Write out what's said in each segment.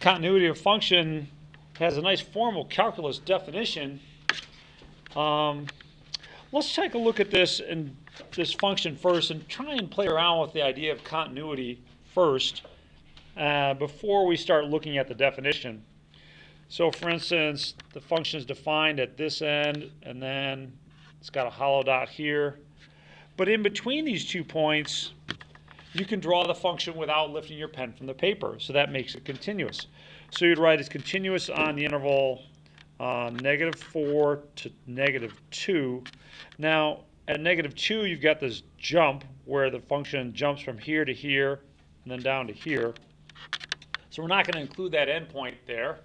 Continuity of function has a nice formal calculus definition. Let's take a look at this and this function first and try and play around with the idea of continuity first before we start looking at the definition. So for instance, the function is defined at this end and then it's got a hollow dot here. But in between these 2 points, you can draw the function without lifting your pen from the paper. So that makes it continuous. So you'd write it's continuous on the interval -4 to -2. Now, at -2, you've got this jump where the function jumps from here to here and then down to here. So we're not going to include that endpoint there.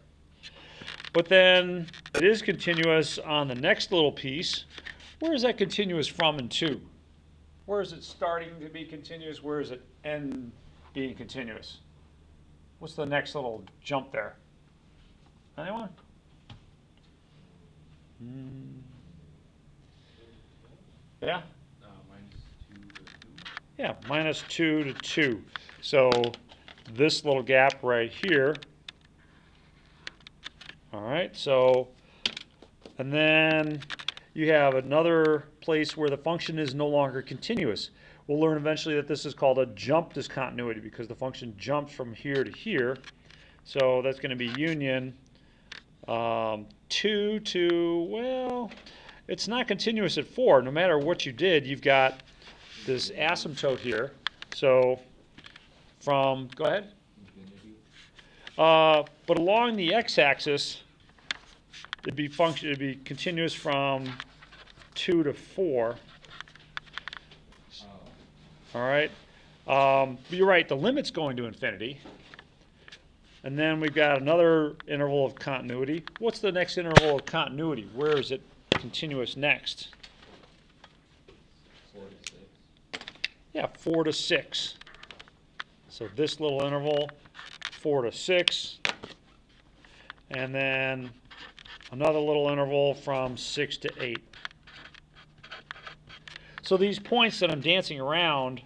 But then it is continuous on the next little piece. Where is that continuous from and to? Where is it starting to be continuous? Where is it end being continuous? What's the next little jump there? Anyone? Yeah? Yeah, -2 to 2. So this little gap right here. All right, so, and then you have another place where the function is no longer continuous. We'll learn eventually that this is called a jump discontinuity because the function jumps from here to here. So that's going to be union 2 to, well, it's not continuous at 4. No matter what you did, you've got this asymptote here. So from, go ahead. But along the x-axis, it'd be continuous from 2 to 4. All right. But you're right. The limit's going to infinity. And then we've got another interval of continuity. What's the next interval of continuity? Where is it continuous next? 4 to 6. Yeah, 4 to 6. So this little interval, 4 to 6. And then another little interval from 6 to 8. So these points that I'm dancing around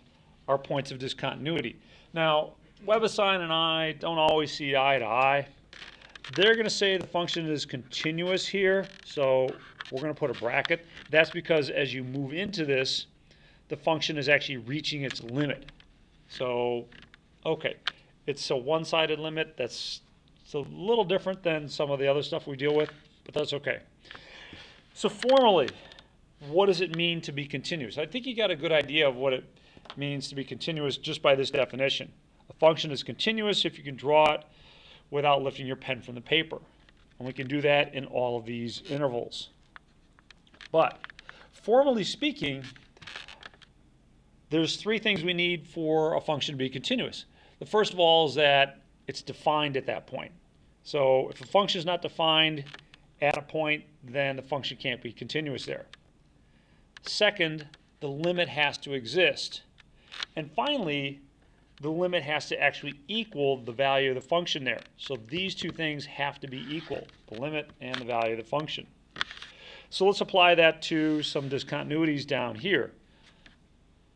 are points of discontinuity. Now, WebAssign and I don't always see eye to eye. They're going to say the function is continuous here, so we're going to put a bracket. That's because as you move into this, the function is actually reaching its limit. So, okay, it's a one-sided limit. It's a little different than some of the other stuff we deal with, but that's okay. So formally, what does it mean to be continuous? I think you got a good idea of what it means to be continuous just by this definition. A function is continuous if you can draw it without lifting your pen from the paper. And we can do that in all of these intervals. But formally speaking, there's 3 things we need for a function to be continuous. The first of all is that it's defined at that point. So if a function is not defined at a point, then the function can't be continuous there. Second, the limit has to exist. And finally, the limit has to actually equal the value of the function there. So these 2 things have to be equal, the limit and the value of the function. So let's apply that to some discontinuities down here.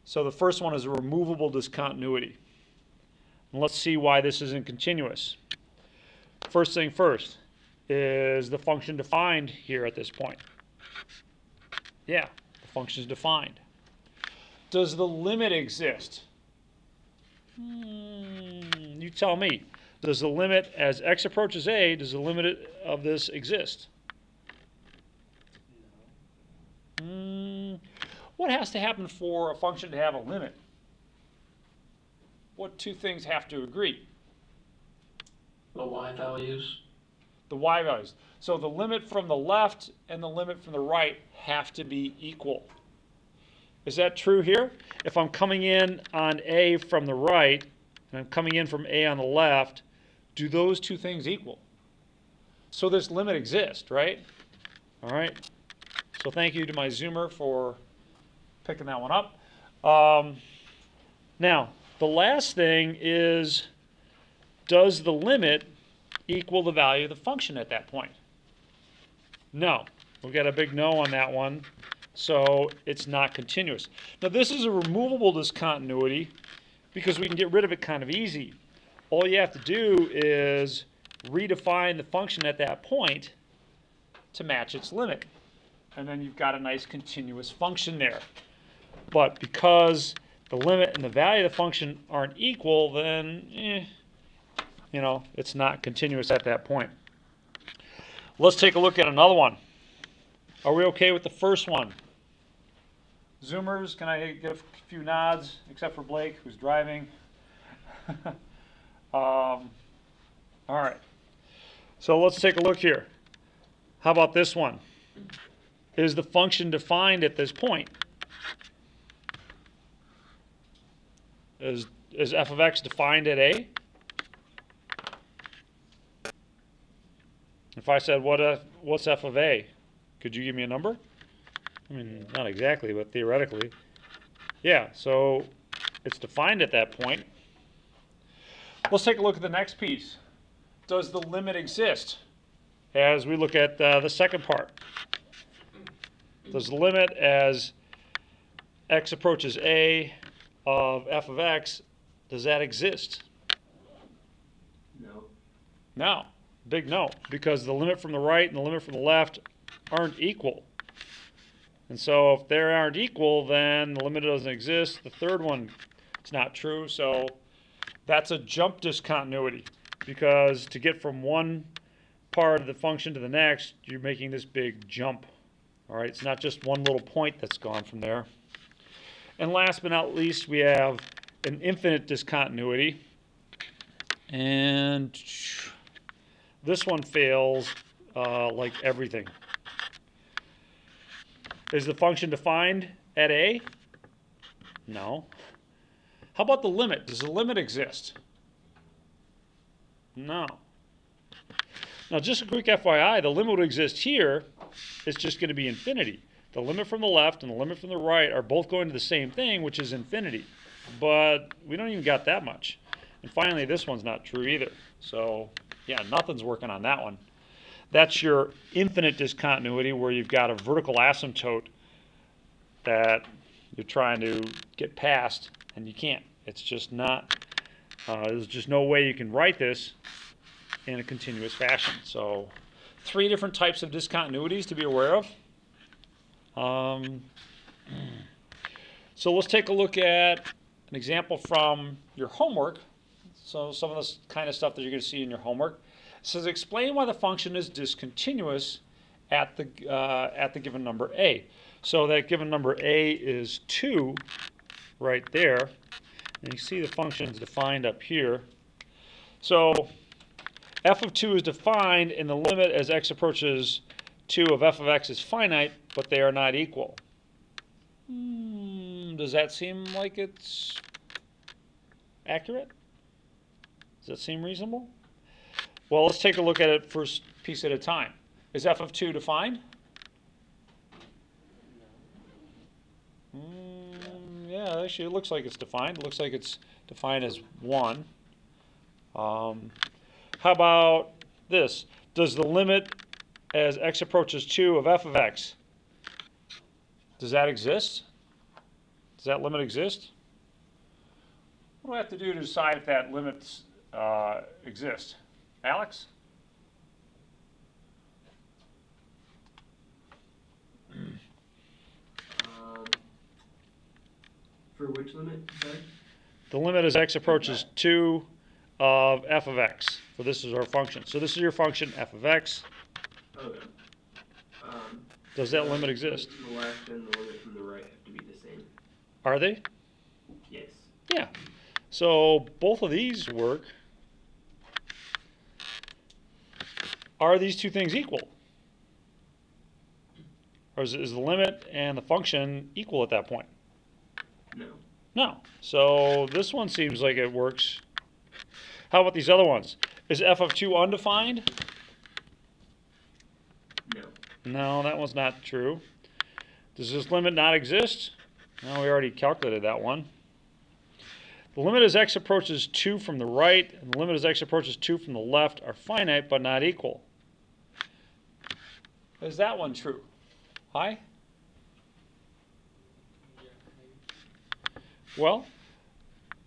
So the first one is a removable discontinuity. And let's see why this isn't continuous. First thing first, is the function defined here at this point? Yeah, the function is defined. Does the limit exist? You tell me. Does the limit as x approaches a, does the limit of this exist? What has to happen for a function to have a limit? What 2 things have to agree? The y values. The y values. So the limit from the left and the limit from the right have to be equal. Is that true here? If I'm coming in on a from the right and I'm coming in from a on the left, do those 2 things equal? So this limit exists, right? All right. So thank you to my Zoomer for picking that one up. Now, the last thing is, does the limit equal the value of the function at that point? No. We've got a big no on that one. So it's not continuous. Now this is a removable discontinuity because we can get rid of it kind of easy. All you have to do is redefine the function at that point to match its limit. And then you've got a nice continuous function there. But because the limit and the value of the function aren't equal, then, it's not continuous at that point. Let's take a look at another one. Are we okay with the first one? Zoomers, can I get a few nods, except for Blake, who's driving? All right. So let's take a look here. How about this one? Is the function defined at this point? Is f of x defined at a? If I said, what's f of a? Could you give me a number? I mean, not exactly, but theoretically. Yeah, so it's defined at that point. Let's take a look at the next piece. Does the limit exist? As we look at the second part. Does the limit as x approaches a of f of x, does that exist? No. No. Big no. Because the limit from the right and the limit from the left aren't equal. And so if they aren't equal, then the limit doesn't exist. The third one, it's not true. So that's a jump discontinuity. Because to get from one part of the function to the next, you're making this big jump. All right, it's not just one little point that's gone from there. And last but not least, we have an infinite discontinuity. And this one fails like everything. Is the function defined at a? No. How about the limit? Does the limit exist? No. Now, just a quick FYI, the limit would exist here. It's just going to be infinity. The limit from the left and the limit from the right are both going to the same thing, which is infinity. But we don't even got that much. And finally, this one's not true either. So, yeah, nothing's working on that one. That's your infinite discontinuity where you've got a vertical asymptote that you're trying to get past, and you can't. It's just not, there's just no way you can write this in a continuous fashion. So 3 different types of discontinuities to be aware of. So let's take a look at an example from your homework. So some of this kind of stuff that you're going to see in your homework. It says explain why the function is discontinuous at the given number a. So that given number a is 2 right there. And you see the function is defined up here. So f of 2 is defined in the limit as x approaches 2 of f of x is finite, but they are not equal. Does that seem like it's accurate? Does that seem reasonable? Well, let's take a look at it first piece at a time. Is f of 2 defined? Yeah, actually it looks like it's defined. It looks like it's defined as 1. How about this? Does the limit as x approaches 2 of f of x, does that exist? Does that limit exist? What do I have to do to decide if that limit exists? Alex? For which limit, sorry? The limit as x approaches 2 of f of x. So this is our function. So this is your function, f of x. Okay. Does that limit exist? The left and the limit from the right have to be the same. Are they? Yes. Yeah. So both of these work. Are these two things equal? Or is the limit and the function equal at that point? No. No. So this one seems like it works. How about these other ones? Is f of 2 undefined? No. No, that one's not true. Does this limit not exist? No, we already calculated that one. The limit as x approaches 2 from the right and the limit as x approaches 2 from the left are finite but not equal. Is that one true? Hi? Well,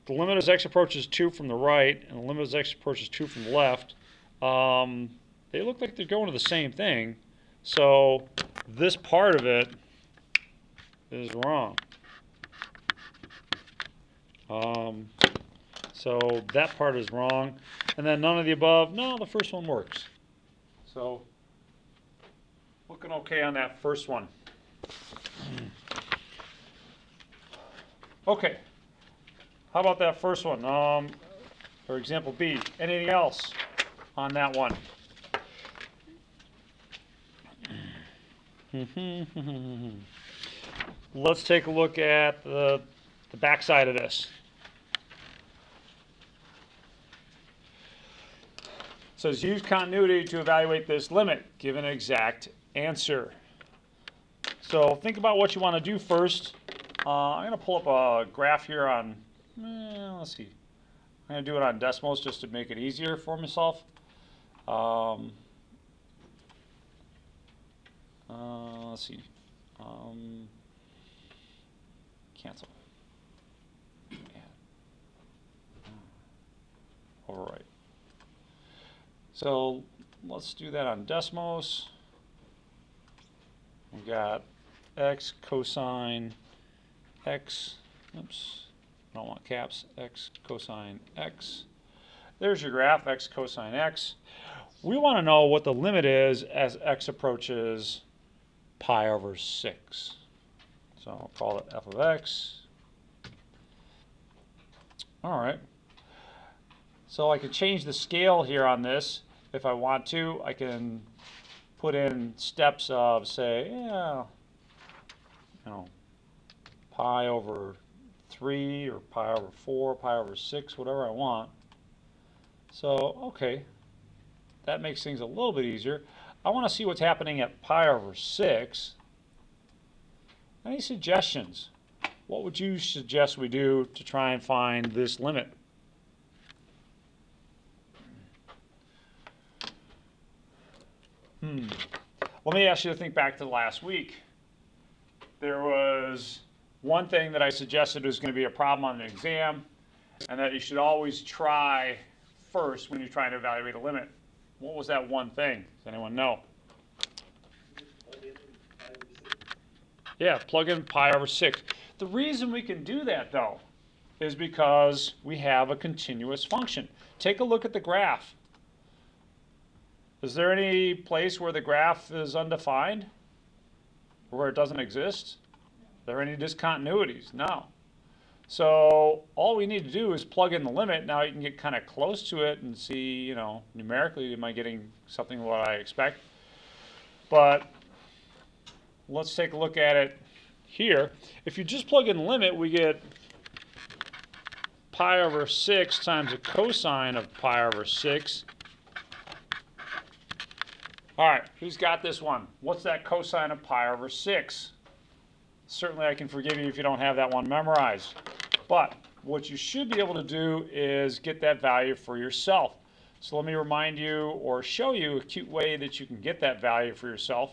the limit as x approaches 2 from the right and the limit as x approaches 2 from the left they look like they're going to the same thing. So this part of it is wrong. So that part is wrong. And then none of the above. No, the first one works. So looking okay on that first one. Okay. How about that first one? For example B. Anything else on that one? Let's take a look at the back side of this. It says use continuity to evaluate this limit. Give an exact answer. So think about what you want to do first. I'm going to pull up a graph here on, let's see. I'm going to do it on Desmos just to make it easier for myself. Let's see. Cancel. Overwrite. So let's do that on Desmos. We got x cosine x. Oops, I don't want caps. X cosine x. There's your graph, x cosine x. We want to know what the limit is as x approaches pi over 6. So I'll call it f of x. All right. So I could change the scale here on this if I want to. I can put in steps of, say, pi over 3 or pi over 4, pi over 6, whatever I want. So, okay, that makes things a little bit easier. I want to see what's happening at pi over 6. Any suggestions? What would you suggest we do to try and find this limit? Let me ask you to think back to last week. There was one thing that I suggested was going to be a problem on the exam, and that you should always try first when you're trying to evaluate a limit. What was that one thing? Does anyone know? Yeah, plug in pi over 6. The reason we can do that, though, is because we have a continuous function. Take a look at the graph. Is there any place where the graph is undefined? Or where it doesn't exist? Are there any discontinuities? No. So all we need to do is plug in the limit. Now you can get kind of close to it and see, numerically, am I getting something what I expect? But let's take a look at it here. If you just plug in the limit, we get pi over 6 times the cosine of pi over 6. All right, who's got this one? What's that cosine of pi over 6? Certainly I can forgive you if you don't have that one memorized. But what you should be able to do is get that value for yourself. So let me remind you or show you a cute way that you can get that value for yourself.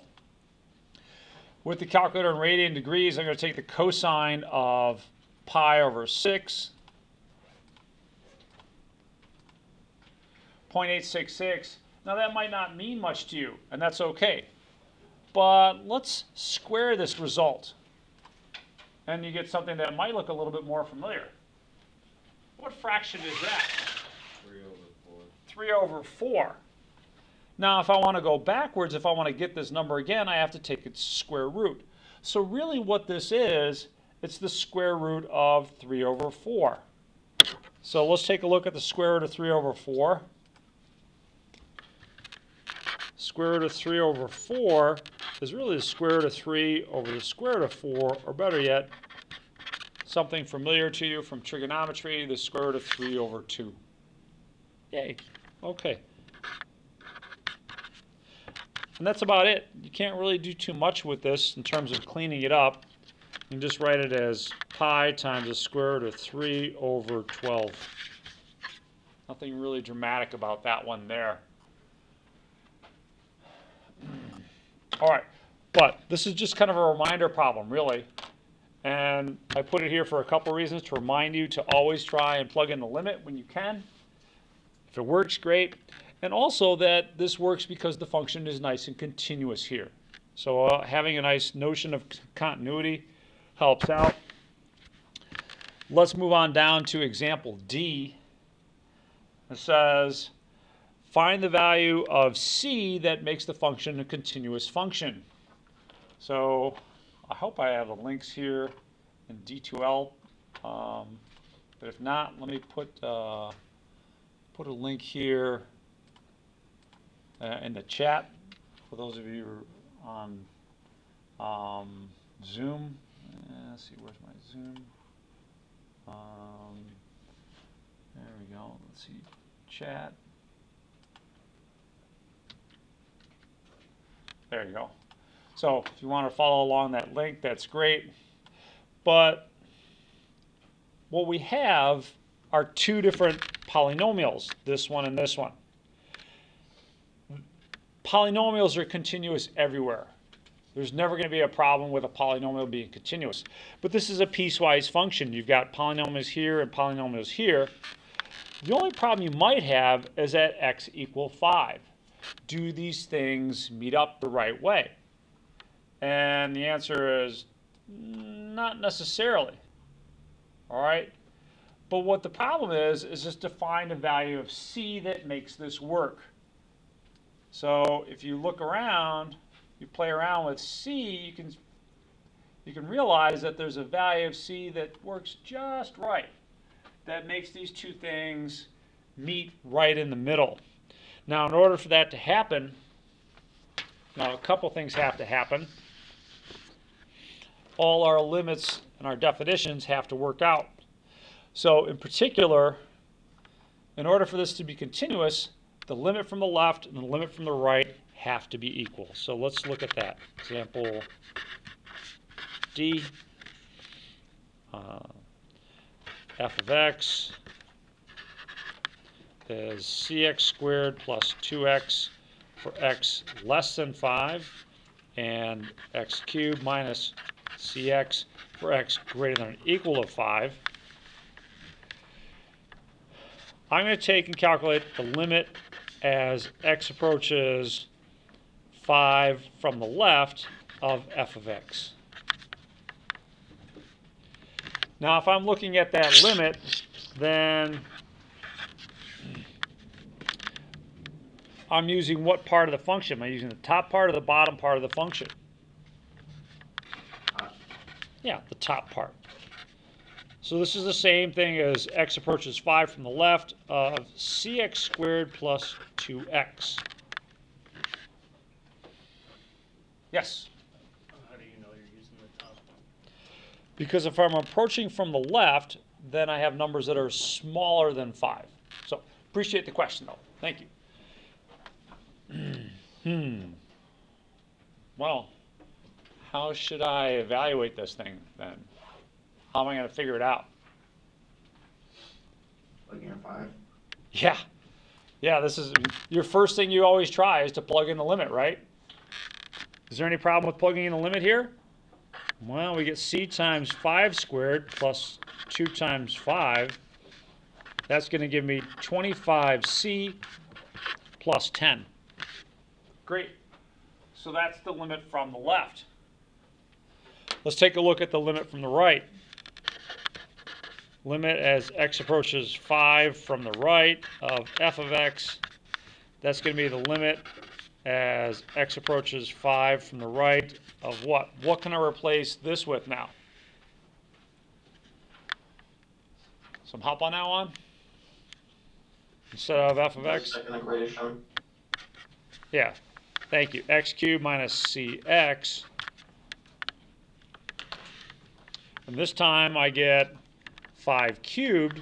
With the calculator in radian degrees, I'm going to take the cosine of pi over 6. 0.866. Now that might not mean much to you, and that's okay. But let's square this result. And you get something that might look a little bit more familiar. What fraction is that? 3 over 4. 3 over 4. Now if I want to go backwards, if I want to get this number again, I have to take its square root. So really what this is, it's the square root of 3 over 4. So let's take a look at the square root of 3 over 4. Square root of 3 over 4 is really the square root of 3 over the square root of 4, or better yet, something familiar to you from trigonometry, the square root of 3 over 2. Yay. Okay. And that's about it. You can't really do too much with this in terms of cleaning it up. You can just write it as pi times the square root of 3 over 12. Nothing really dramatic about that one there. All right, but this is just kind of a reminder problem, really. And I put it here for a couple reasons, to remind you to always try and plug in the limit when you can. If it works, great. And also that this works because the function is nice and continuous here. So having a nice notion of continuity helps out. Let's move on down to example D. It says, find the value of c that makes the function a continuous function. So I hope I have the links here in D2L. But if not, let me put a link here in the chat for those of you who are on Zoom. Let's see, where's my Zoom? There we go. Let's see, chat. There you go. So if you want to follow along that link, that's great. But what we have are two different polynomials, this one and this one. Polynomials are continuous everywhere. There's never going to be a problem with a polynomial being continuous. But this is a piecewise function. You've got polynomials here and polynomials here. The only problem you might have is at x equal 5. Do these things meet up the right way? And the answer is not necessarily. All right? But what the problem is just to find a value of c that makes this work. So if you look around, you play around with c, you can realize that there's a value of c that works just right, that makes these two things meet right in the middle. Now, in order for that to happen, now a couple things have to happen. All our limits and our definitions have to work out. So in particular, in order for this to be continuous, the limit from the left and the limit from the right have to be equal. So let's look at that. Example D, f of x is cx squared plus 2x for x less than 5, and x cubed minus cx for x greater than or equal to 5. I'm going to take and calculate the limit as x approaches 5 from the left of f of x. Now, if I'm looking at that limit, then I'm using what part of the function? Am I using the top part or the bottom part of the function? Yeah, the top part. So this is the same thing as x approaches 5 from the left of cx squared plus 2x. Yes? How do you know you're using the top one? Because if I'm approaching from the left, then I have numbers that are smaller than 5. So appreciate the question, though. Thank you. Well, how should I evaluate this thing then? How am I going to figure it out? Looking at 5. Yeah. Yeah, this is your first thing you always try is to plug in the limit, right? Is there any problem with plugging in the limit here? Well, we get c times 5 squared plus 2 times 5. That's going to give me 25c plus 10. Great. So that's the limit from the left. Let's take a look at the limit from the right. Limit as x approaches 5 from the right of f of x. That's going to be the limit as x approaches 5 from the right of what? What can I replace this with now? Some help on that one? Instead of f of x? Second equation. Yeah, thank you. X cubed minus cx. And this time I get 5 cubed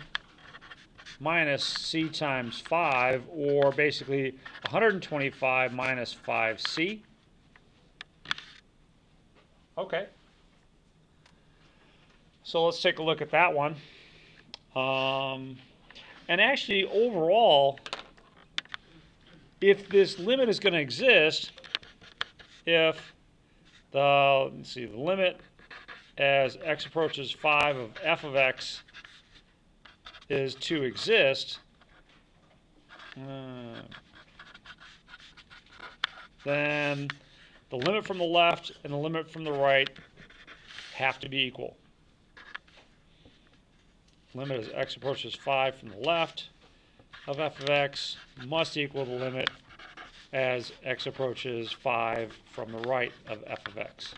minus c times 5, or basically 125 minus 5c. Okay. So let's take a look at that one. And actually, overall, if this limit is going to exist, if the, let's see, the limit as x approaches 5 of f of x is to exist, then the limit from the left and the limit from the right have to be equal. Limit as x approaches 5 from the left of f of x must equal the limit as x approaches 5 from the right of f of x.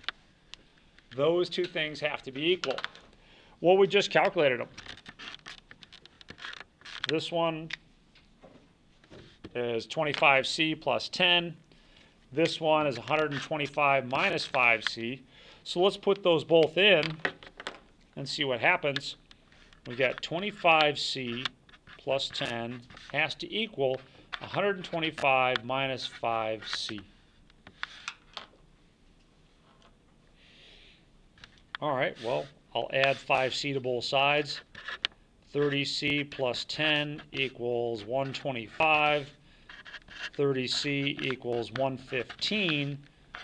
Those two things have to be equal. Well, we just calculated them. This one is 25c plus 10. This one is 125 minus 5c. So let's put those both in and see what happens. We got 25c plus 10 has to equal 125 minus 5c. All right, well, I'll add 5c to both sides. 30c plus 10 equals 125. 30c equals 115.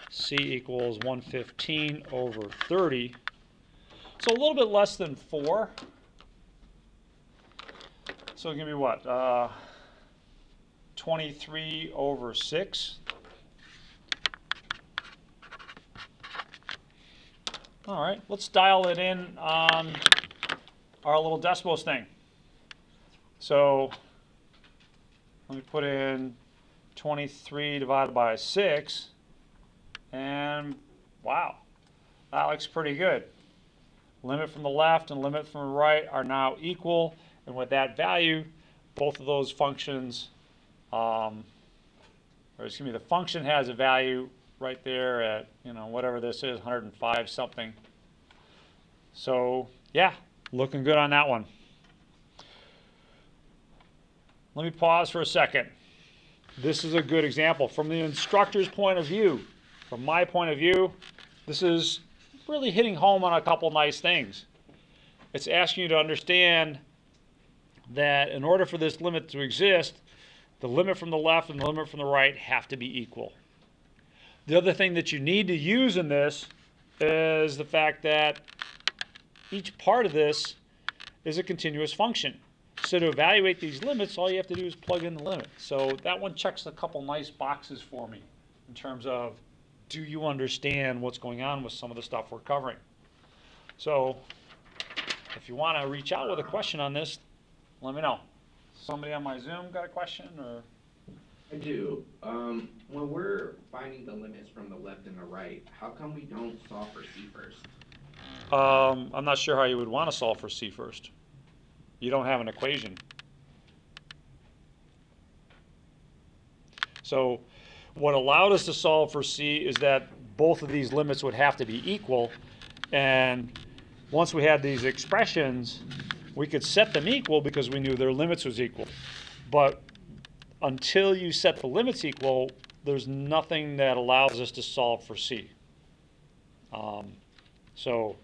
C equals 115 over 30. So a little bit less than 4. So it's going to be what? 23 over 6. All right, let's dial it in on our little decimals thing. So let me put in 23 divided by 6. And wow, that looks pretty good. Limit from the left and limit from the right are now equal. And with that value, both of those functions, the function has a value right there at, whatever this is, 105 something. So yeah, looking good on that one. Let me pause for a second. This is a good example from the instructor's point of view. From my point of view, this is really hitting home on a couple nice things. It's asking you to understand that in order for this limit to exist, the limit from the left and the limit from the right have to be equal. The other thing that you need to use in this is the fact that each part of this is a continuous function. So to evaluate these limits, all you have to do is plug in the limit. So that one checks a couple nice boxes for me in terms of, do you understand what's going on with some of the stuff we're covering? So if you want to reach out with a question on this, let me know. Somebody on my Zoom got a question, or? I do. When we're finding the limits from the left and the right, how come we don't solve for C first? I'm not sure how you would want to solve for C first. You don't have an equation. So what allowed us to solve for C is that both of these limits would have to be equal, and once we had these expressions, we could set them equal because we knew their limits was equal. But until you set the limits equal, there's nothing that allows us to solve for C. So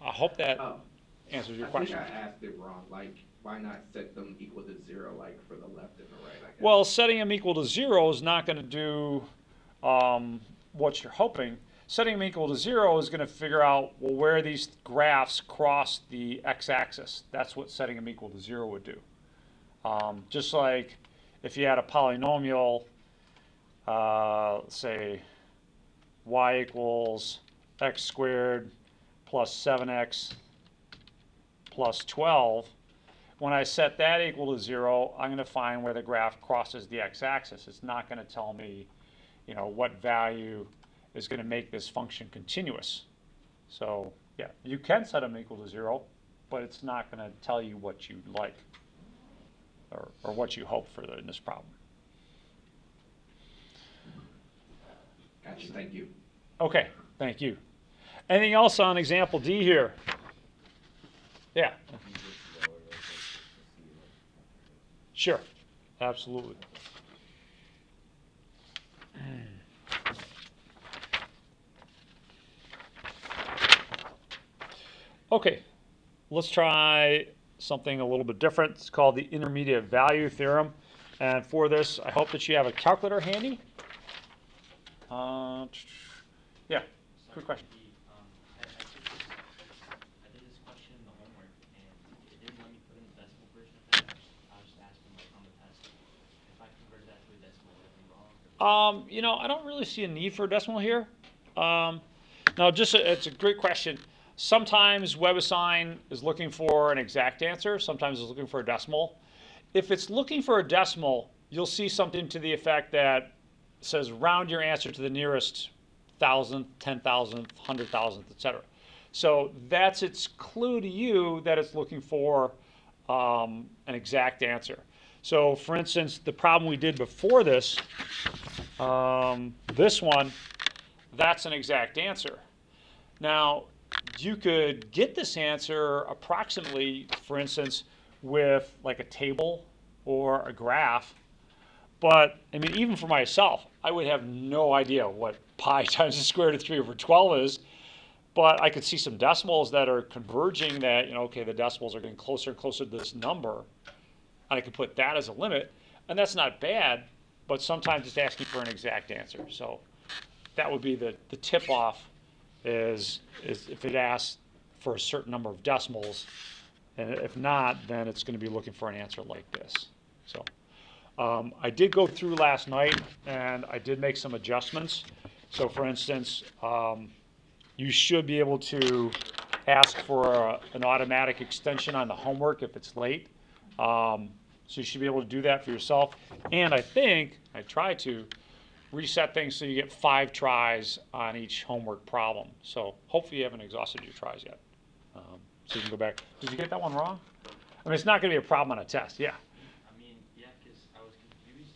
I hope that answers your question. I think I asked it wrong. Like, why not set them equal to 0, like for the left and the right, I guess? Well, setting them equal to 0 is not going to do what you're hoping. Setting them equal to 0 is going to figure out, well, where these graphs cross the x-axis. That's what setting them equal to 0 would do. Just like if you had a polynomial, say y equals x squared plus 7x plus 12, when I set that equal to 0, I'm going to find where the graph crosses the x-axis. It's not going to tell me, what value is going to make this function continuous. So yeah, you can set them equal to 0, but it's not going to tell you what you like or what you hope for in this problem. Gotcha, thank you. Okay, thank you. Anything else on example D here? Yeah, sure, absolutely. Okay, let's try something a little bit different. It's called the intermediate value theorem. And for this, I hope that you have a calculator handy. Yeah, quick question. I did this question in the homework, and it didn't let me put in the decimal version of that. I was just asking like on the test. If I converted that to a decimal, would it be wrong? You know, I don't really see a need for a decimal here. Now, it's a great question. Sometimes WebAssign is looking for an exact answer. Sometimes it's looking for a decimal. If it's looking for a decimal, you'll see something to the effect that says round your answer to the nearest thousandth, 10,000th, 100,000th, etc. So that's its clue to you that it's looking for an exact answer. So for instance, the problem we did before this, this one, that's an exact answer. Now, you could get this answer approximately, for instance, with like a table or a graph. But, I mean, even for myself, I would have no idea what pi times the square root of 3 over 12 is. But I could see some decimals that are converging that, you know, okay, the decimals are getting closer and closer to this number. And I could put that as a limit. And that's not bad, but sometimes it's asking for an exact answer. So that would be the tip-off is if it asks for a certain number of decimals. And if not, then it's going to be looking for an answer like this. So I did go through last night, and I did make some adjustments. So for instance, you should be able to ask for an automatic extension on the homework if it's late. So you should be able to do that for yourself. And I think, I tried to reset things so you get 5 tries on each homework problem. So hopefully you haven't exhausted your tries yet. So you can go back. Did you get that one wrong? I mean, it's not going to be a problem on a test, yeah. I mean, yeah, because I was confused,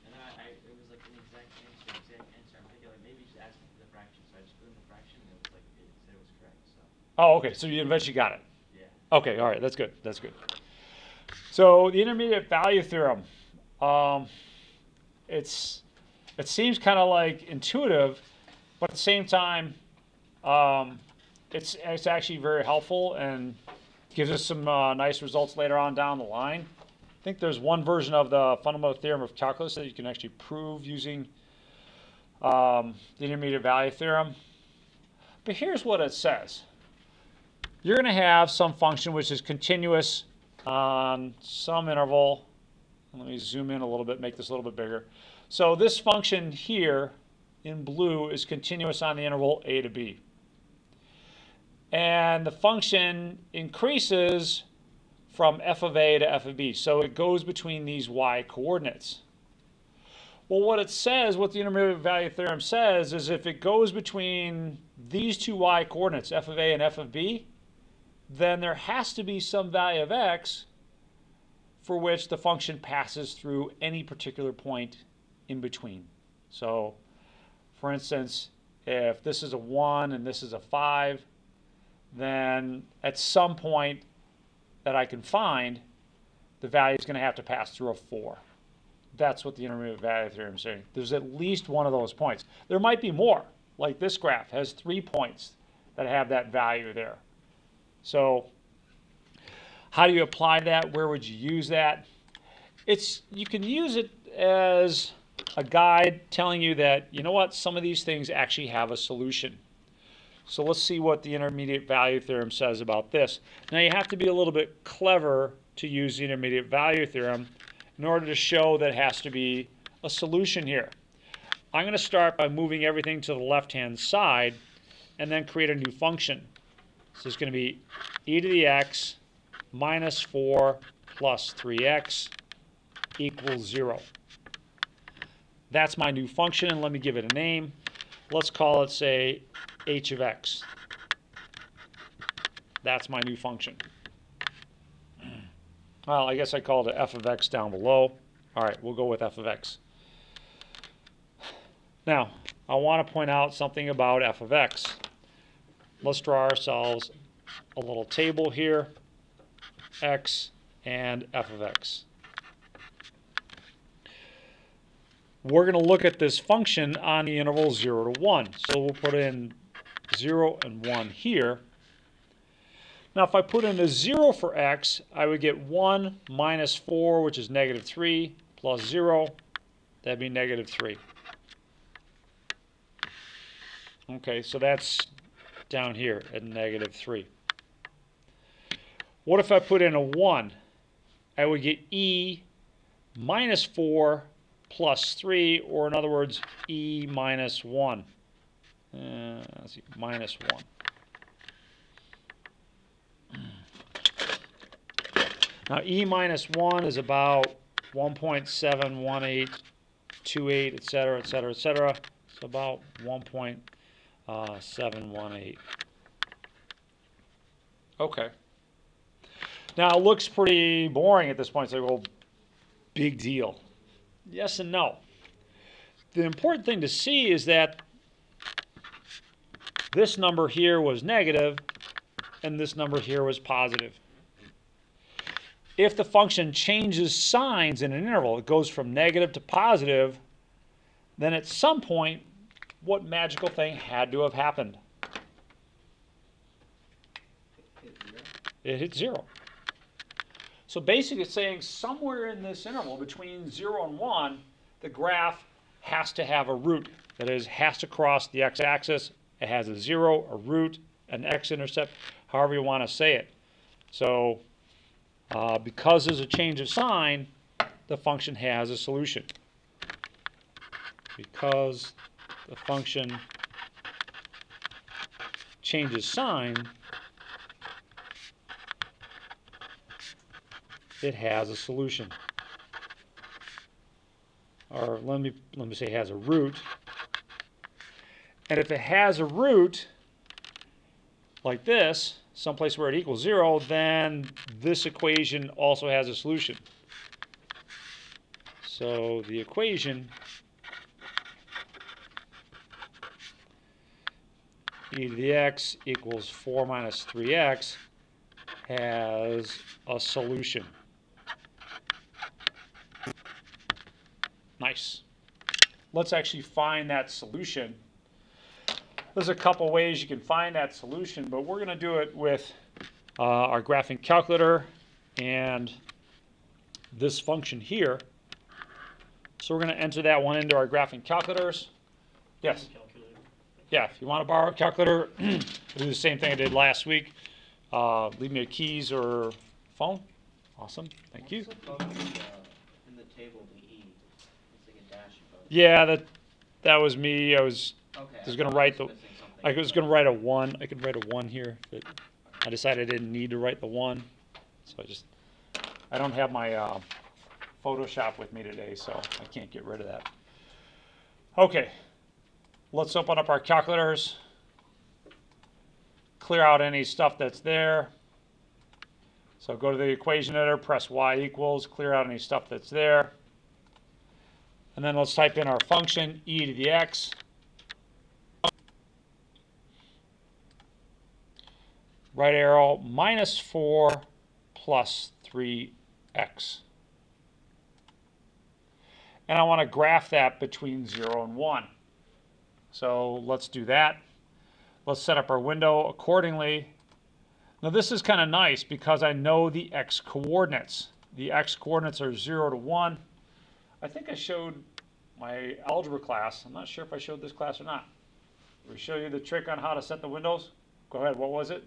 and then it was like an exact answer. I'm thinking like maybe just ask me for the fraction, so I just put in the fraction, and it was like it said it was correct. So Oh, okay, so you eventually got it. yeah. Okay, all right, that's good, that's good. So the intermediate value theorem, it seems kind of like intuitive, but at the same time, it's actually very helpful and gives us some nice results later on down the line. I think there's one version of the fundamental theorem of calculus that you can actually prove using the intermediate value theorem. But here's what it says. You're going to have some function which is continuous on some interval. Let me zoom in a little bit, make this a little bit bigger. So this function here in blue is continuous on the interval a to b. And the function increases from f of a to f of b. So it goes between these y coordinates. Well, what it says, what the intermediate value theorem says, is if it goes between these two y coordinates, f of a and f of b, then there has to be some value of x for which the function passes through any particular point in between. So, for instance, if this is a 1 and this is a 5, then at some point that I can find, the value is going to have to pass through a 4. That's what the intermediate value theorem is saying. There's at least one of those points. There might be more, like this graph has 3 points that have that value there. So how do you apply that? Where would you use that? You can use it as a guide telling you that, you know what, some of these things actually have a solution. So let's see what the intermediate value theorem says about this. Now you have to be a little bit clever to use the intermediate value theorem in order to show that it has to be a solution here. I'm going to start by moving everything to the left-hand side and then create a new function. So it's going to be e to the x minus 4 plus 3x equals 0. That's my new function, and let me give it a name. Let's call it, say, h of x. That's my new function. Well, I guess I called it f of x down below. All right, we'll go with f of x. Now, I want to point out something about f of x. Let's draw ourselves a little table here, x and f of x. We're going to look at this function on the interval 0 to 1. So we'll put in 0 and 1 here. Now if I put in a 0 for x, I would get 1 minus 4, which is negative 3, plus 0. That'd be negative 3. Okay, so that's down here at negative 3. What if I put in a 1? I would get e minus 4 plus 3, or in other words, e minus 1. Let's see, minus 1. Now, e minus 1 is about 1.71828, etc., etc., etc. So about 1.718. Okay. Now, it looks pretty boring at this point. So, well, big deal. Yes and no. The important thing to see is that this number here was negative, and this number here was positive. If the function changes signs in an interval, it goes from negative to positive, then at some point, what magical thing had to have happened? It hit 0. So basically it's saying somewhere in this interval between 0 and 1, the graph has to have a root. That is, has to cross the x-axis. It has a 0, a root, an x-intercept, however you want to say it. So because there's a change of sign, the function has a solution. Because the function changes sign, it has a solution. Or let me say it has a root. And if it has a root like this, someplace where it equals 0, then this equation also has a solution. So the equation e to the x equals 4 minus 3x has a solution. Nice. Let's actually find that solution. There's a couple ways you can find that solution, but we're going to do it with our graphing calculator and this function here. So we're going to enter that one into our graphing calculators. Yes? Calculator. Yeah, if you want to borrow a calculator, do the same thing I did last week. Leave me a keys or phone. Awesome. Thank you. What's the function, in the table, the e? It's like a dash above. Yeah, that was me. I was Okay. going to write the... missing something. I was going to write a 1. I could write a 1 here, but I decided I didn't need to write the 1. So I don't have my Photoshop with me today, so I can't get rid of that. Okay, let's open up our calculators. Clear out any stuff that's there. So go to the equation editor, press y equals, clear out any stuff that's there. And then let's type in our function, e to the x. Right arrow, minus 4 plus 3x. And I want to graph that between 0 and 1. So let's do that. Let's set up our window accordingly. Now this is kind of nice because I know the x coordinates. The x coordinates are 0 to 1. I think I showed my algebra class. I'm not sure if I showed this class or not. Did we show you the trick on how to set the windows? Go ahead, what was it?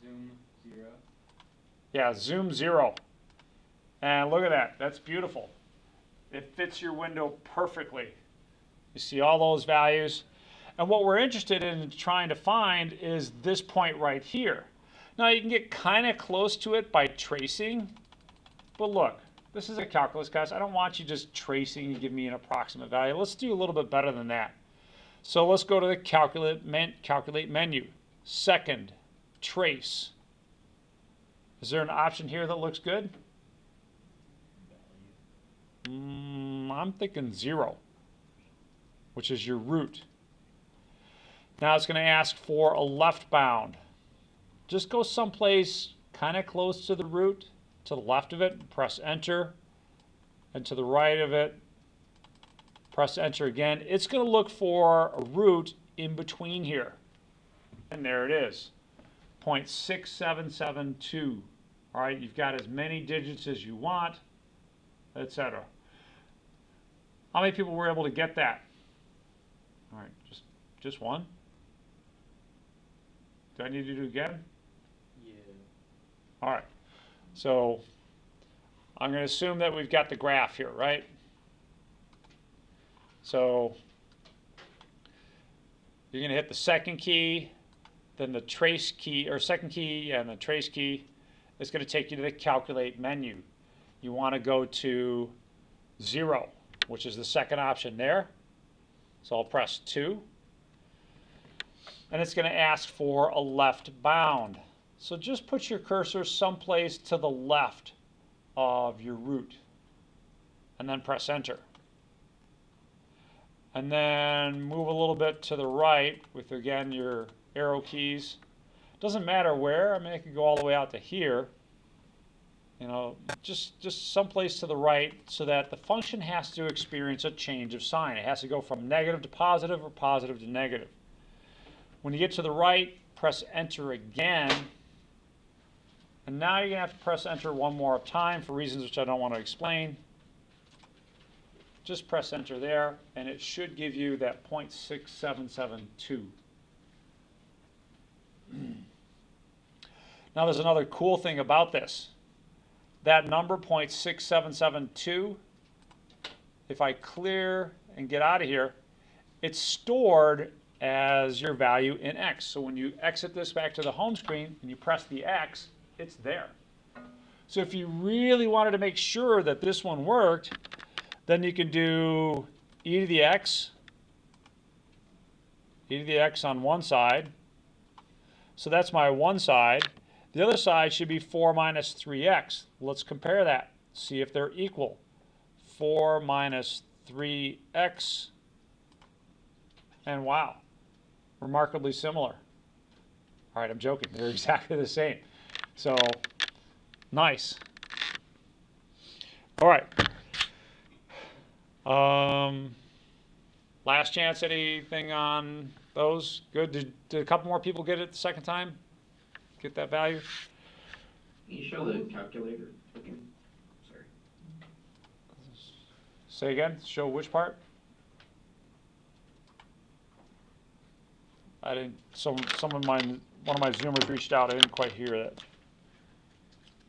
Zoom 0. Yeah, zoom 0. And look at that. That's beautiful. It fits your window perfectly. You see all those values. And what we're interested in trying to find is this point right here. Now you can get kind of close to it by tracing. But look, this is a calculus class. I don't want you just tracing and give me an approximate value. Let's do a little bit better than that. So let's go to the calculate menu. Second, trace. Is there an option here that looks good? I'm thinking 0, which is your root. Now it's going to ask for a left bound. Just go someplace kind of close to the root, to the left of it, press enter, and to the right of it, press enter again. It's going to look for a root in between here. And there it is, 0.6772. All right, you've got as many digits as you want, etc. How many people were able to get that? All right, just one? Do I need to do it again? Yeah. All right, so I'm going to assume that we've got the graph here, right? So you're going to hit the second key, then the trace key, or second key and the trace key. It's going to take you to the calculate menu. You want to go to 0, which is the second option there. So I'll press 2. And it's going to ask for a left bound. So just put your cursor someplace to the left of your root. And then press enter. And then move a little bit to the right with, again, your arrow keys. Doesn't matter where. I mean, I could go all the way out to here. You know, just someplace to the right so that the function has to experience a change of sign. It has to go from negative to positive or positive to negative. When you get to the right, press enter again. And now you're going to have to press enter one more time for reasons which I don't want to explain. Just press enter there, and it should give you that 0.6772. Now there's another cool thing about this. That number 0.6772, if I clear and get out of here, it's stored as your value in X. So when you exit this back to the home screen and you press the X, it's there. So if you really wanted to make sure that this one worked, then you can do e to the x on one side. So that's my one side. The other side should be 4 minus 3x. Let's compare that. See if they're equal. 4 minus 3x. And wow, remarkably similar. All right, I'm joking. They're exactly the same. So, nice. All right. Last chance, anything on those? Good. Did a couple more people get it the second time? Get that value? Can you show the calculator again? Sorry. Say again. Show which part? I didn't. One of my Zoomers reached out. I didn't quite hear that.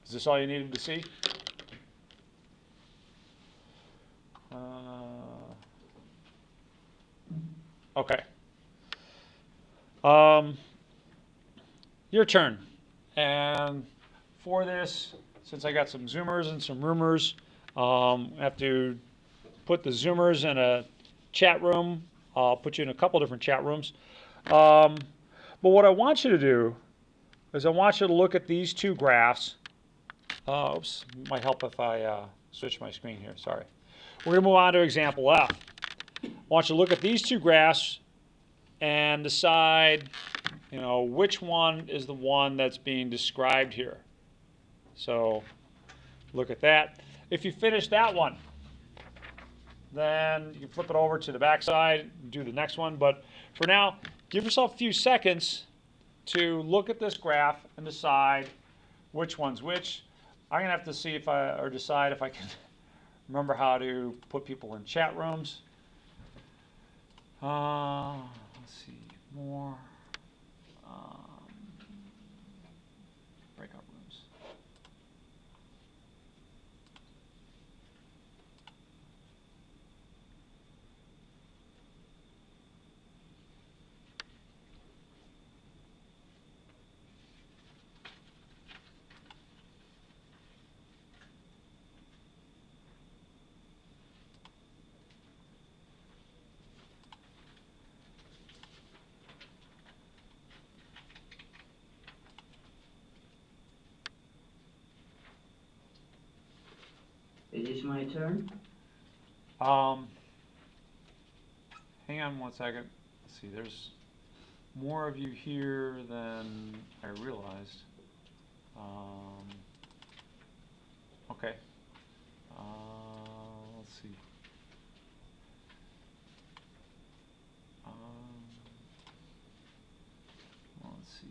Is this all you needed to see? Okay. Your turn. And for this, since I got some Zoomers and some Roomers, I have to put the Zoomers in a chat room. I'll put you in a couple different chat rooms. But what I want you to do is I want you to look at these two graphs. Oops, might help if I switch my screen here. Sorry. We're going to move on to example F. I want you to look at these two graphs and decide, you know, which one is the one that's being described here. So look at that. If you finish that one, then you can flip it over to the back side and do the next one. But for now, give yourself a few seconds to look at this graph and decide which one's which. I'm going to have to see if or decide if I can remember how to put people in chat rooms. Let's see, more breakout rooms. Is this my turn? Hang on one second. Let's see, there's more of you here than I realized. Okay. Let's see. Let's see.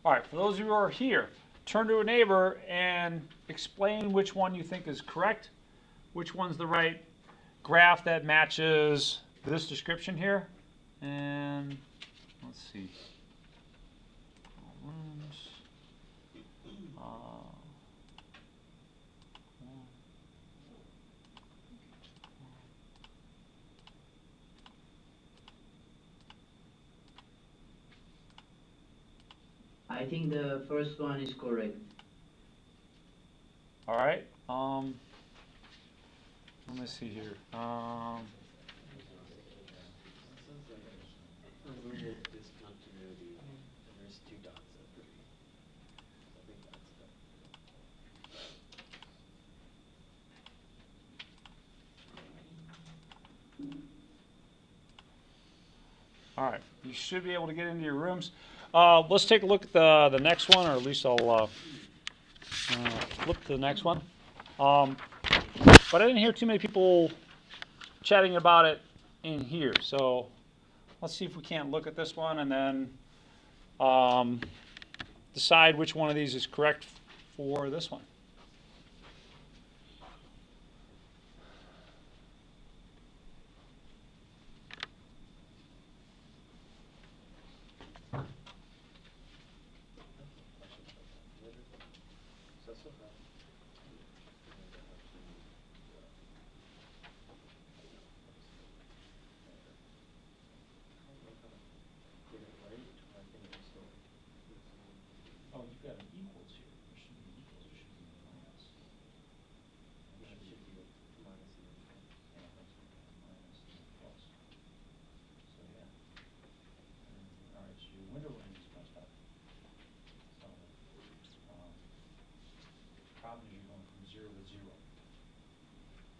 All right, for those of you who are here, turn to a neighbor and explain which one you think is correct, which one's the right graph that matches this description here. And let's see. Rooms. I think the first one is correct. All right. Let me see here. Remove discontinuity, and there's two dots at three. I think that's All right. You should be able to get into your rooms. Let's take a look at the next one, or at least I'll flip to the next one. But I didn't hear too many people chatting about it in here. So let's see if we can't look at this one and then decide which one of these is correct for this one. Oh, you've got an equals here. There shouldn't be equals, there should be a minus. There should be a minus and then plus. So yeah. All right, so your window range is messed up. So, problem is you're going from 0 to 0.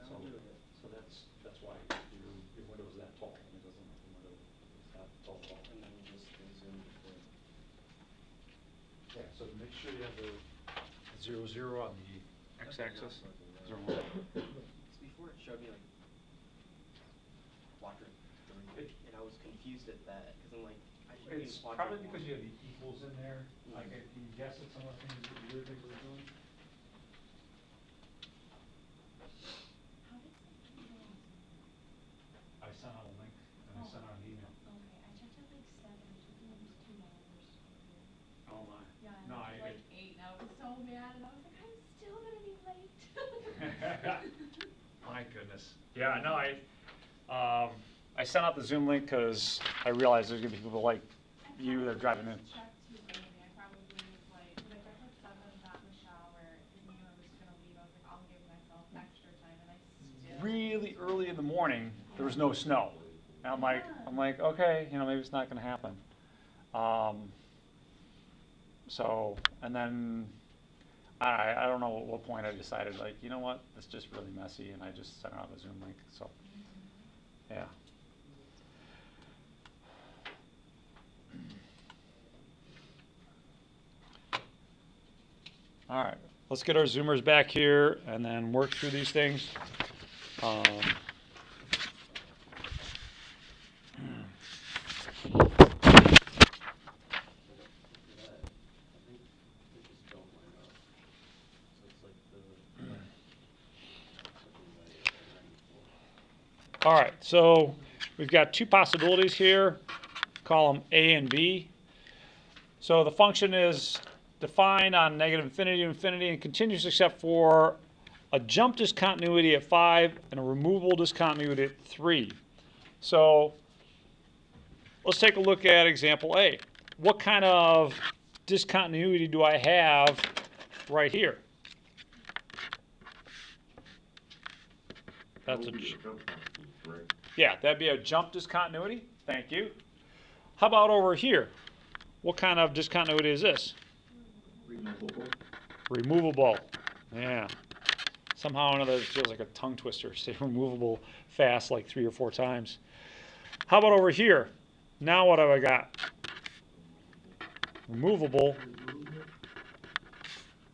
So that's why your window is that tall, and it doesn't, the window is that tall at all. And then we just zoom to the Yeah, so make sure you have the 0, 0 on the x-axis. It's before it showed me like quadrant 3, and I was confused at that because I'm like, I should be in It's quadrant probably because 1. you have the equals in there. Like, can you guess at some of the things, that weird things we're doing? I sent out a link and I sent out an email. Okay, I checked at like 7, it was $2. Oh my. Yeah, and No, it was like 8, and I was so mad, and I was like, I'm still gonna be late. My goodness. Yeah, no, I sent out the Zoom link because I realized there's gonna be people like you that are driving in. I checked too late, I probably was like, cause I checked at 7, got in the shower, and knew I was gonna leave, I was like, I'll give myself extra time, and I still. Really early in the morning, there was no snow. And I'm like, okay, maybe it's not gonna happen. So, and then I don't know at what point I decided, like, you know what, it's just really messy, and I just sent out a Zoom link. So, yeah. All right, let's get our Zoomers back here and then work through these things. All right, so we've got two possibilities here, column A and B. So the function is defined on negative infinity to infinity and continues except for a jump discontinuity at 5 and a removable discontinuity at 3. So let's take a look at example A. What kind of discontinuity do I have right here? That's a yeah, that'd be a jump discontinuity. Thank you. How about over here? What kind of discontinuity is this? Removable. Removable. Yeah. Somehow or another, it feels like a tongue twister. Say removable fast like 3 or 4 times. How about over here? Now what have I got? Removable.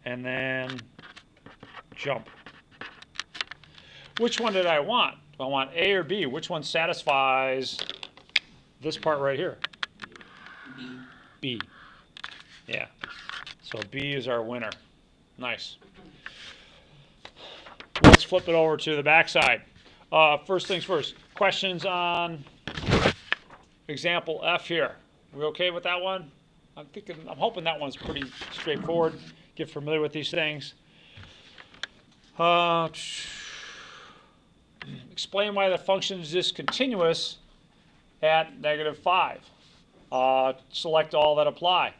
And then jump. Which one did I want? Do I want A or B? Which one satisfies this part right here? B. Yeah. So So B is our winner. Nice. Let's flip it over to the backside. First things first. Questions on example F here. We okay with that one? I'm hoping that one's pretty straightforward. Get familiar with these things. Explain why the function is discontinuous at -5. Select all that apply.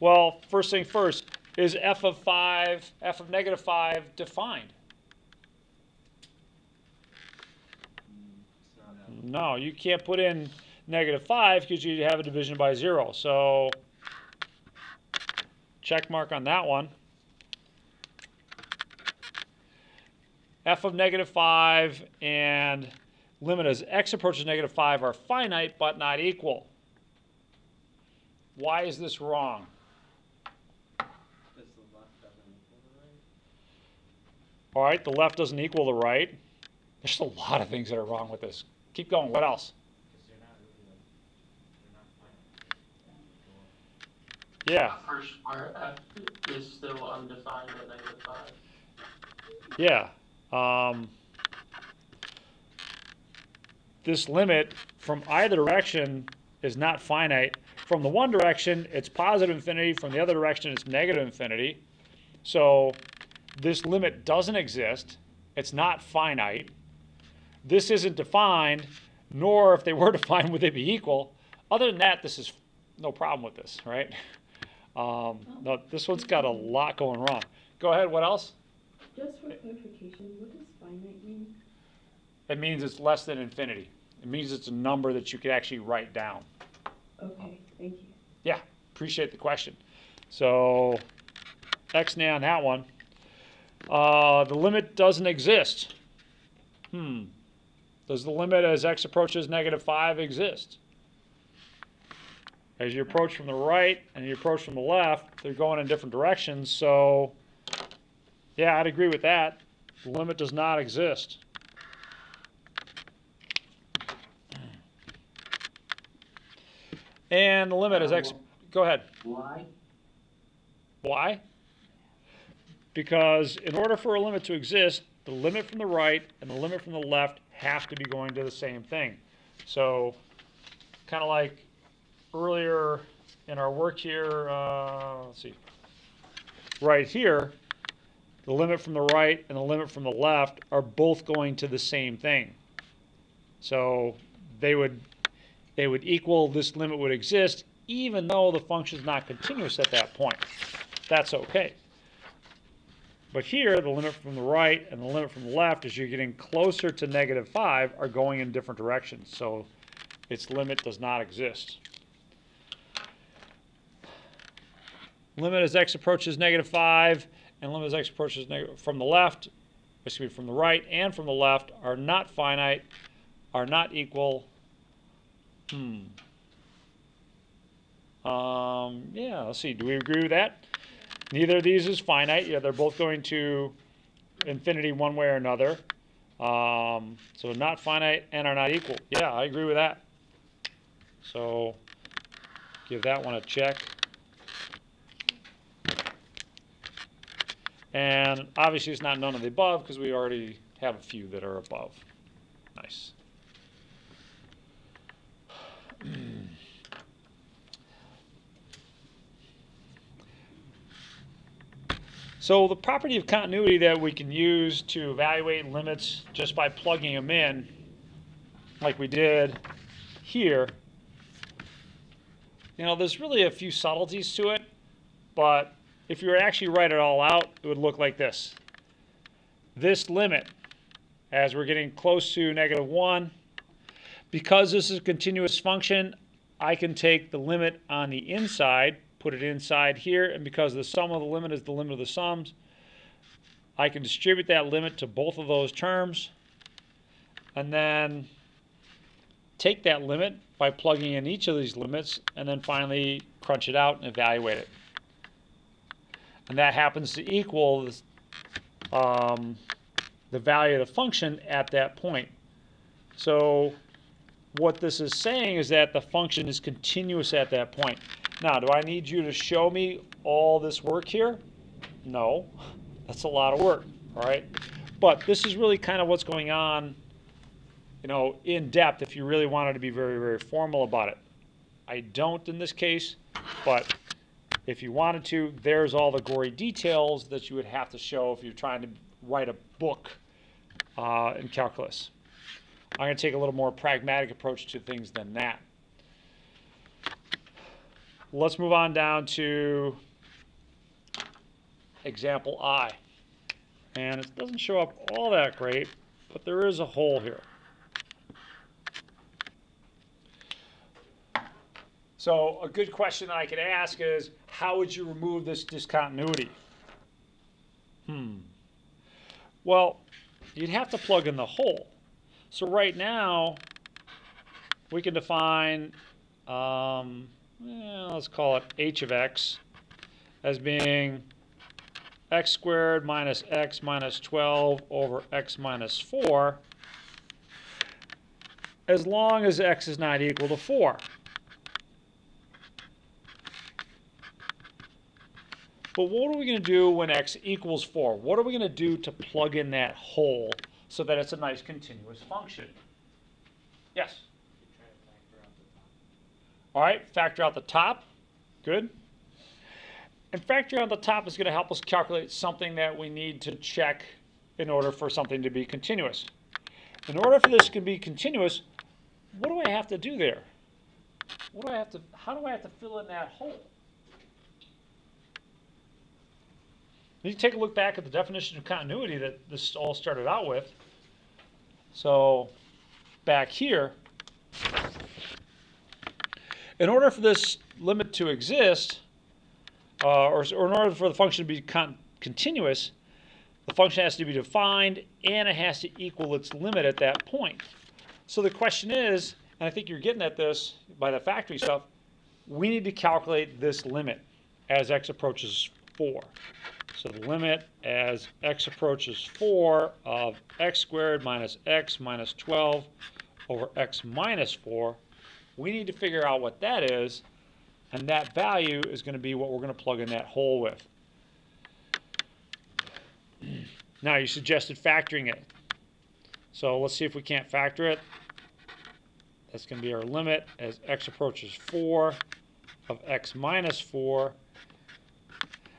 Well, first thing first, is f of -5 defined? No, you can't put in -5 because you have a division by 0. So check mark on that one. F of -5 and limit as x approaches -5 are finite but not equal. Why is this wrong? Because the left doesn't equal the right. All right, the left doesn't equal the right. There's a lot of things that are wrong with this. Keep going. What else? Because they're not really they're not finite. Yeah, First part, F is still undefined at -5. yeah. This limit from either direction is not finite. From the one direction, it's positive infinity. From the other direction, it's negative infinity. So this limit doesn't exist. It's not finite. This isn't defined, nor if they were defined, would they be equal. Other than that, this is no problem with this, right? No, this one's got a lot going wrong. Go ahead, what else? Just for clarification, what does finite mean? It means it's less than infinity. It means it's a number that you could actually write down. Okay, thank you. Yeah, appreciate the question. So, X-nay on that one. The limit doesn't exist. Does the limit as x approaches -5 exist? As you approach from the right and you approach from the left, they're going in different directions. So, yeah, I'd agree with that. The limit does not exist. And the limit is x. Go ahead. Why? Why? Because in order for a limit to exist, the limit from the right and the limit from the left have to be going to the same thing. So, kind of like earlier in our work here, let's see, right here, the limit from the right and the limit from the left are both going to the same thing. So they would equal, this limit would exist even though the function is not continuous at that point. That's okay. But here, the limit from the right and the limit from the left, as you're getting closer to -5, are going in different directions. So its limit does not exist. Limit as x approaches -5 and limit as x approaches from the left, excuse me, from the right and from the left are not finite, are not equal. Yeah, let's see. Do we agree with that? Neither of these is finite. Yeah, they're both going to infinity one way or another. So not finite and are not equal. Yeah, I agree with that. So give that one a check. And obviously it's not none of the above because we already have a few that are above. Nice. So the property of continuity that we can use to evaluate limits just by plugging them in, like we did here, you know, there's really a few subtleties to it, but if you were to actually write it all out, it would look like this. This limit, as we're getting close to -1, because this is a continuous function, I can take the limit on the inside, put it inside here, and because the sum of the limit is the limit of the sums, I can distribute that limit to both of those terms, and then take that limit by plugging in each of these limits, and then finally crunch it out and evaluate it. And that happens to equal the value of the function at that point. So what this is saying is that the function is continuous at that point. Now, do I need you to show me all this work here? No, that's a lot of work, all right? But this is really kind of what's going on, you know, in depth if you really wanted to be very, very formal about it. I don't in this case, but if you wanted to, there's all the gory details that you would have to show if you're trying to write a book in calculus. I'm going to take a little more pragmatic approach to things than that. Let's move on down to example I. And it doesn't show up all that great, but there is a hole here. So a good question that I could ask is, how would you remove this discontinuity? Well, you'd have to plug in the hole. So right now, we can define, let's call it h of x as being x squared minus x minus 12 over x minus 4, as long as x is not equal to 4. But what are we going to do when x equals 4? What are we going to do to plug in that hole so that it's a nice continuous function? Yes? All right, factor out the top. Good. And factoring out the top is going to help us calculate something that we need to check in order for something to be continuous. In order for this to be continuous, what do I have to do there? How do I have to fill in that hole? You take a look back at the definition of continuity that this all started out with. So back here, in order for this limit to exist, or in order for the function to be continuous, the function has to be defined and it has to equal its limit at that point. So the question is, and I think you're getting at this by the factory stuff, we need to calculate this limit as x approaches 4. So the limit as x approaches 4 of x squared minus x minus 12 over x minus 4, we need to figure out what that is, and that value is going to be what we're going to plug in that hole with. Now, you suggested factoring it. So let's see if we can't factor it. That's going to be our limit as x approaches 4 of x minus 4.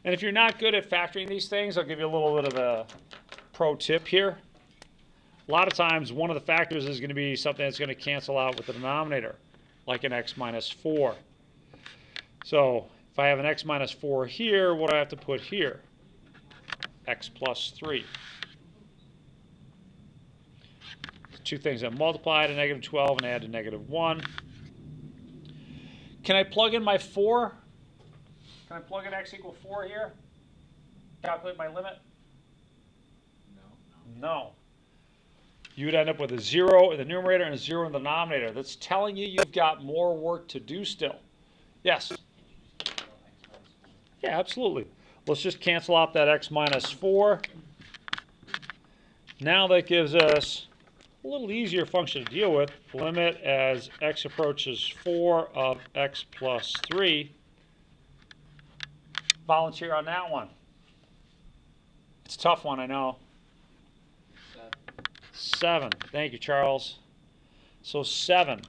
And if you're not good at factoring these things, I'll give you a little bit of a pro tip here. A lot of times, one of the factors is going to be something that's going to cancel out with the denominator, like an x minus 4. So if I have an x minus 4 here, what do I have to put here? X plus 3. Two things that multiply to negative 12 and add to negative 1. Can I plug in my 4? Can I plug in x equal 4 here? Calculate my limit? No. You would end up with a 0 in the numerator and a 0 in the denominator. That's telling you you've got more work to do still. Yes? Yeah, absolutely. Let's just cancel out that x minus 4. Now that gives us a little easier function to deal with. Limit as x approaches 4 of x plus 3. Volunteer on that one. It's a tough one, I know. 7. Thank you, Charles. So 7.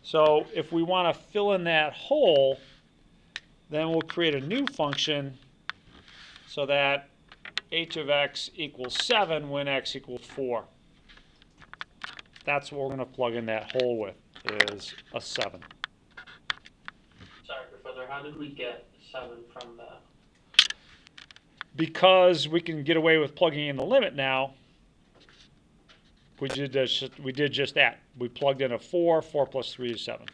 So if we want to fill in that hole, then we'll create a new function so that h of x equals 7 when x equals 4. That's what we're going to plug in that hole with, is a 7. Sorry, Professor, how did we get 7 from that? Because we can get away with plugging in the limit now, we did just that. We plugged in a 4, 4 plus 3 is 7.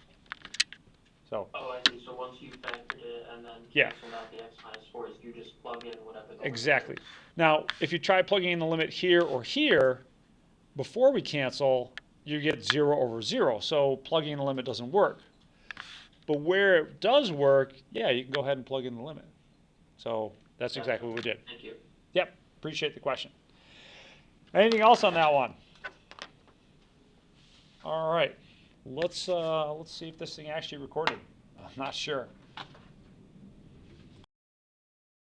So. Oh, I see. So once you factored it and then canceled out the x minus 4s, you just plug in whatever. Exactly. Now, if you try plugging in the limit here or here, before we cancel, you get 0 over 0. So plugging in the limit doesn't work. But where it does work, yeah, you can go ahead and plug in the limit. So that's exactly what we did. Thank you. Yep, appreciate the question. Anything else on that one? All right. Let's see if this thing actually recorded. I'm not sure.